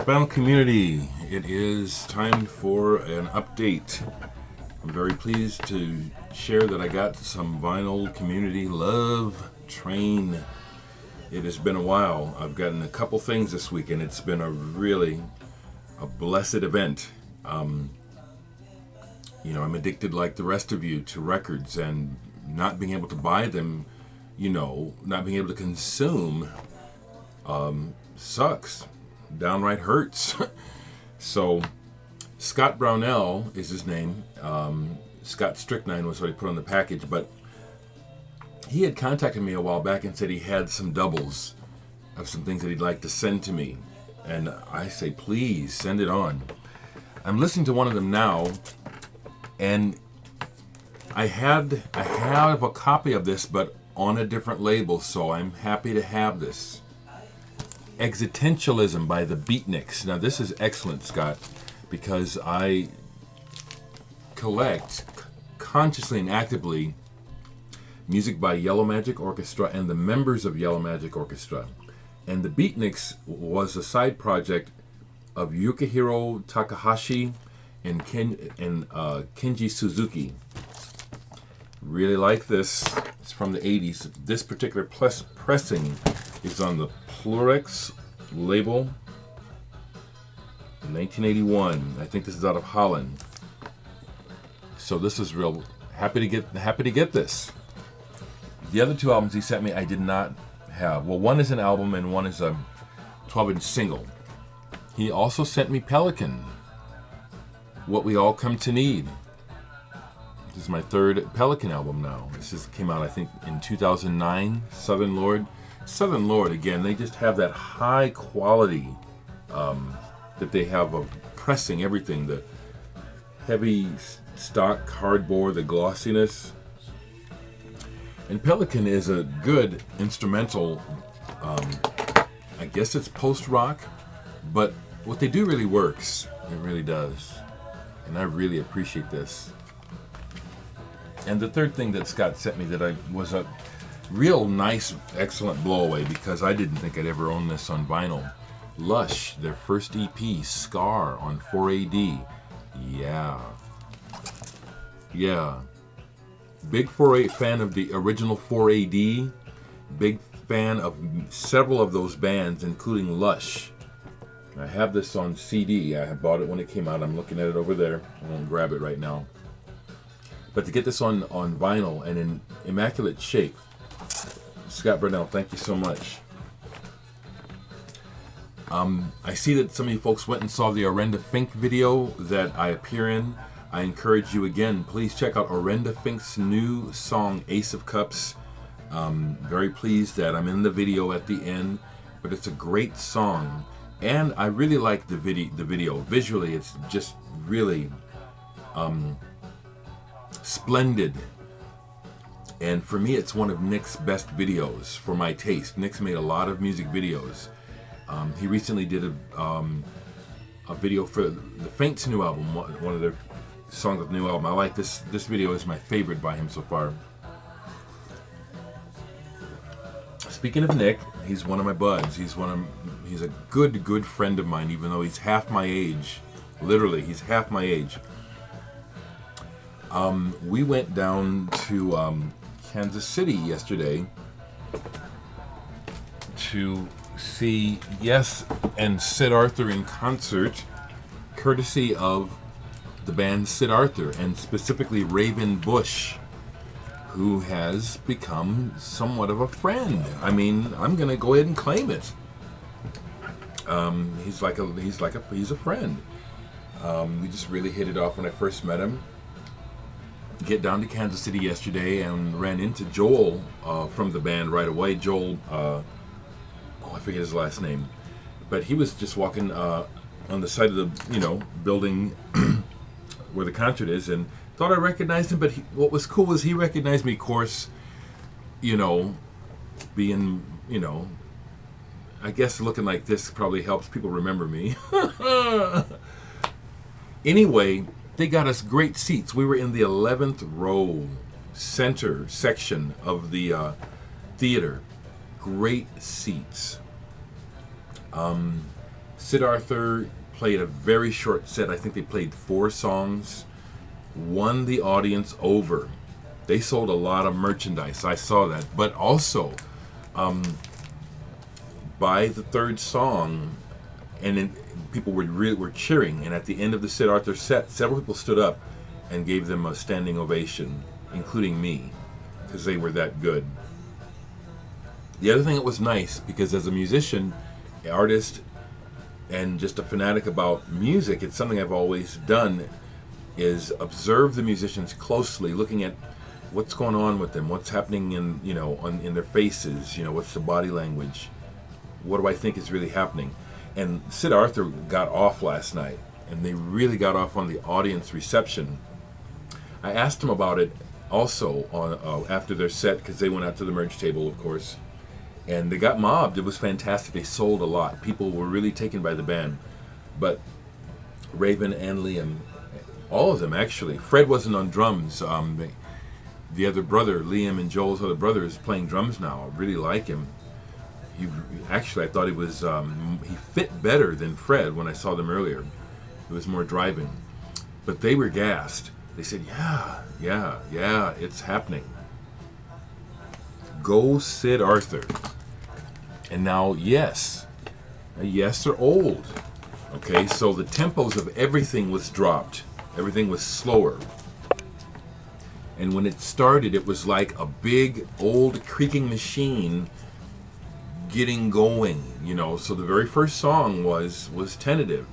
Vinyl community, it is time for an update. I'm very pleased to share that I got some vinyl community love train. It has been a while. I've gotten a couple things this week, and it's been a blessed event. I'm addicted like the rest of you to records, and not being able to buy them, not being able to consume sucks. Downright hurts. So Scott Brownell is his name. Scott Strychnine was what he put on the package, but he had contacted me a while back and said he had some doubles of some things that he'd like to send to me. And I say, please send it on. I'm listening to one of them now, and I have a copy of this, but on a different label, so I'm happy to have this. Existentialism by the Beatniks. Now this is excellent, Scott, because I collect consciously and actively music by Yellow Magic Orchestra and the members of Yellow Magic Orchestra. And the Beatniks was a side project of Yukihiro Takahashi and Kenji Suzuki. Really like this. It's from the 80s. This particular pressing is on the Plurex label, 1981. I think this is out of Holland. So this is real. Happy to get this. The other two albums he sent me, I did not have. Well, one is an album and one is a 12-inch single. He also sent me Pelican, What We All Come to Need. This is my third Pelican album now. This came out, I think, in 2009. Southern Lord, again, they just have that high quality that they have of pressing everything. The heavy stock cardboard, the glossiness. And Pelican is a good instrumental, I guess it's post-rock, but what they do really works. It really does. And I really appreciate this. And the third thing that Scott sent me that was a real nice, excellent blowaway, because I didn't think I'd ever own this on vinyl. Lush, their first EP, Scar, on 4AD. Yeah. Big fan of the original 4AD. Big fan of several of those bands, including Lush. I have this on CD. I bought it when it came out. I'm looking at it over there. I won't grab it right now. But to get this on vinyl and in immaculate shape, Scott Brownell, thank you so much. I see that some of you folks went and saw the Orenda Fink video that I appear in. I encourage you again, please check out Orenda Fink's new song, Ace of Cups. Very pleased that I'm in the video at the end, but it's a great song. And I really like the video. Visually, it's just really splendid. And for me, it's one of Nick's best videos for my taste. Nick's made a lot of music videos. He recently did a video for the Faint's new album, one of their songs of the new album. I like this. This video is my favorite by him so far. Speaking of Nick, he's one of my buds. He's a good friend of mine, even though he's half my age. Literally, he's half my age. We went down to Kansas City yesterday to see Yes and Sid Arthur in concert, courtesy of the band Sid Arthur, and specifically Raven Bush, who has become somewhat of a friend. I mean, I'm gonna go ahead and claim it. He's a friend. We just really hit it off when I first met him. Get down to Kansas City yesterday and ran into Joel from the band right away. Joel, I forget his last name, but he was just walking on the side of the building where the concert is, and thought I recognized him. But what was cool was he recognized me. Of course, being I guess looking like this probably helps people remember me. Anyway, they got us great seats. We were in the 11th row center section of the theater. Great seats. Sid Arthur played a very short set. I think they played 4 songs, won the audience over. They sold a lot of merchandise. I saw that. But also, by the 3rd song, and then people were cheering. And at the end of the Sid Arthur set, several people stood up and gave them a standing ovation, including me, because they were that good. The other thing that was nice, because as a musician, artist, and just a fanatic about music, it's something I've always done, is observe the musicians closely, looking at what's going on with them, what's happening in in their faces, what's the body language, what do I think is really happening. And Sid Arthur got off last night, and they really got off on the audience reception. I asked him about it also on after their set, because they went out to the merch table, of course, and they got mobbed. It was fantastic. They sold a lot. People were really taken by the band. But Raven and Liam, all of them actually. Fred wasn't on drums. The other brother, Liam and Joel's other brother, is playing drums now. I really like him. I thought he was he fit better than Fred when I saw them earlier. It was more driving. But they were gassed. They said, yeah, it's happening. Go Sid Arthur. And now, yes, they're old. Okay, so the tempos of everything was dropped. Everything was slower. And when it started, it was like a big, old, creaking machine getting going, So the very first song was tentative.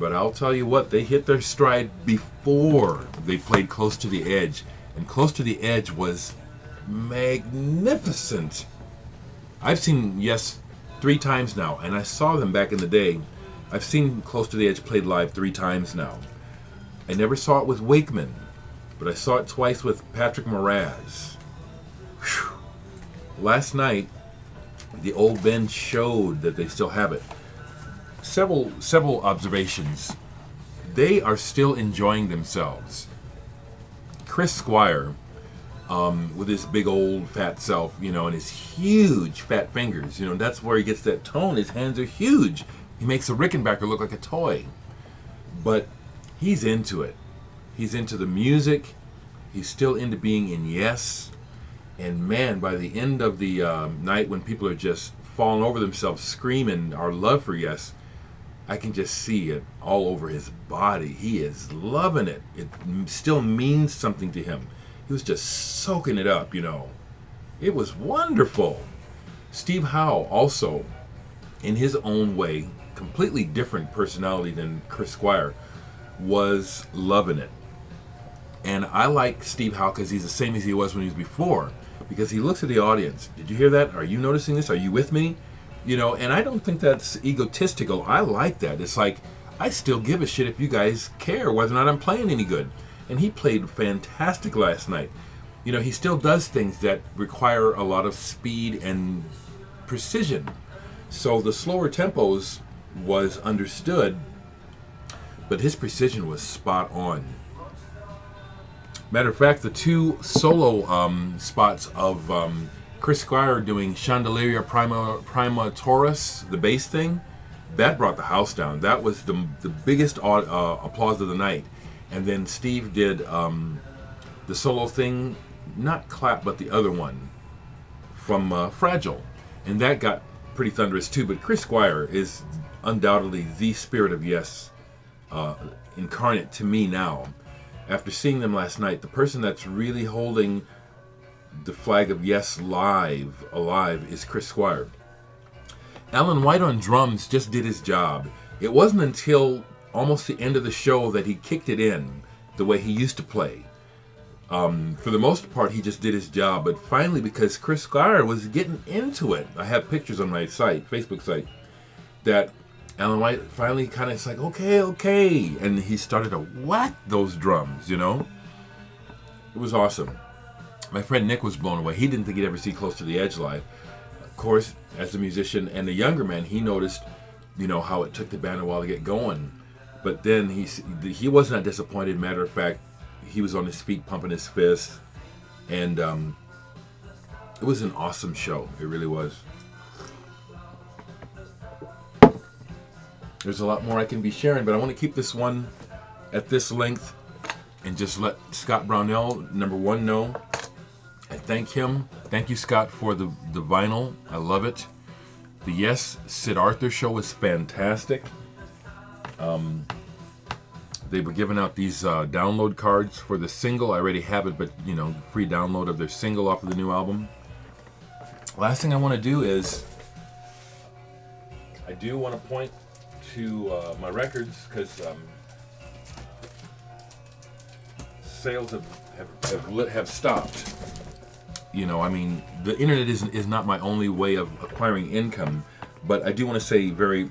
But I'll tell you what, they hit their stride before they played Close to the Edge. And Close to the Edge was magnificent. I've seen Yes 3 times now, and I saw them back in the day. I've seen Close to the Edge played live 3 times now. I never saw it with Wakeman, but I saw it twice with Patrick Moraz. Whew. Last night, the old band showed that they still have it. Several observations. They are still enjoying themselves. Chris Squire, with his big old fat self, and his huge fat fingers, that's where he gets that tone. His hands are huge. He makes a Rickenbacker look like a toy. But he's into it. He's into the music. He's still into being in Yes. And man, by the end of the night, when people are just falling over themselves screaming our love for Yes, I can just see it all over his body. He is loving it. It still means something to him. He was just soaking it up, It was wonderful. Steve Howe also, in his own way, completely different personality than Chris Squire, was loving it. And I like Steve Howe because he's the same as he was when he was before, because he looks at the audience. Did you hear that? Are you noticing this? Are you with me? And I don't think that's egotistical. I like that. It's like, I still give a shit if you guys care whether or not I'm playing any good. And he played fantastic last night. He still does things that require a lot of speed and precision. So the slower tempos was understood, but his precision was spot on. Matter of fact, the 2 solo spots of Chris Squire doing Chandelier Prima Taurus, the bass thing, that brought the house down. That was the biggest applause of the night. And then Steve did the solo thing, not Clap, but the other one from Fragile. And that got pretty thunderous too. But Chris Squire is undoubtedly the spirit of Yes incarnate to me now. After seeing them last night, the person that's really holding the flag of Yes alive is Chris Squire. Alan White on drums just did his job. It wasn't until almost the end of the show that he kicked it in the way he used to play. For the most part, he just did his job. But finally, because Chris Squire was getting into it, I have pictures on my site, Facebook site, that Alan White finally kind of like, okay. And he started to whack those drums, It was awesome. My friend Nick was blown away. He didn't think he'd ever see Close to the Edge live. Of course, as a musician and a younger man, he noticed, how it took the band a while to get going. But then he was not disappointed. Matter of fact, he was on his feet pumping his fists. And it was an awesome show. It really was. There's a lot more I can be sharing, but I want to keep this one at this length and just let Scott Brownell, number one, know. I thank him. Thank you, Scott, for the vinyl. I love it. The Yes Sid Arthur show was fantastic. They were giving out these download cards for the single. I already have it, but you know, free download of their single off of the new album. Last thing I want to do is, I do want to point to my records, because sales have stopped. You know, I mean, the internet is not my only way of acquiring income, but I do want to say very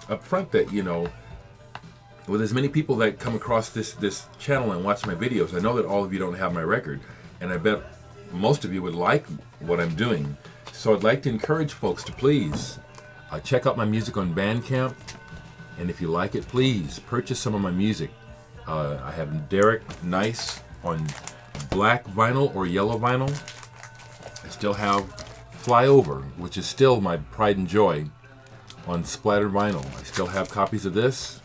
upfront that, you know, with as many people that come across this channel and watch my videos, I know that all of you don't have my record, and I bet most of you would like what I'm doing. So I'd like to encourage folks to please check out my music on Bandcamp, and if you like it, please purchase some of my music. I have Derek Nice on black vinyl or yellow vinyl. I still have Flyover, which is still my pride and joy, on splattered vinyl. I still have copies of this.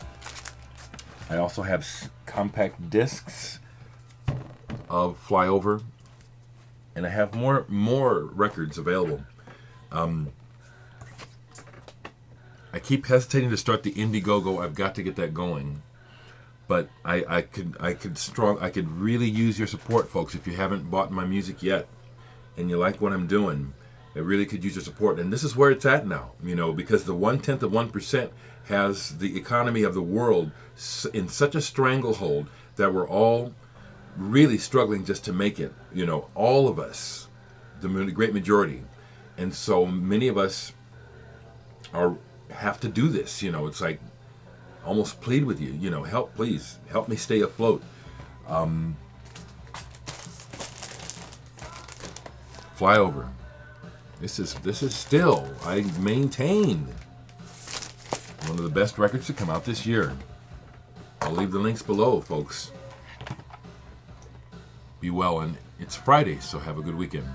I also have compact discs of Flyover, and I have more records available. I keep hesitating to start the Indiegogo. I've got to get that going, but I could really use your support, folks. If you haven't bought my music yet, and you like what I'm doing, I really could use your support. And this is where it's at now, you know, because the 1/10 of 1% has the economy of the world in such a stranglehold that we're all really struggling just to make it, you know, all of us, the great majority. And so many of us have to do this, you know. It's like almost plead with you, you know, please help me stay afloat. Flyover. This is still, I maintain, one of the best records to come out this year. I'll leave the links below, folks. Be well, and it's Friday, so have a good weekend.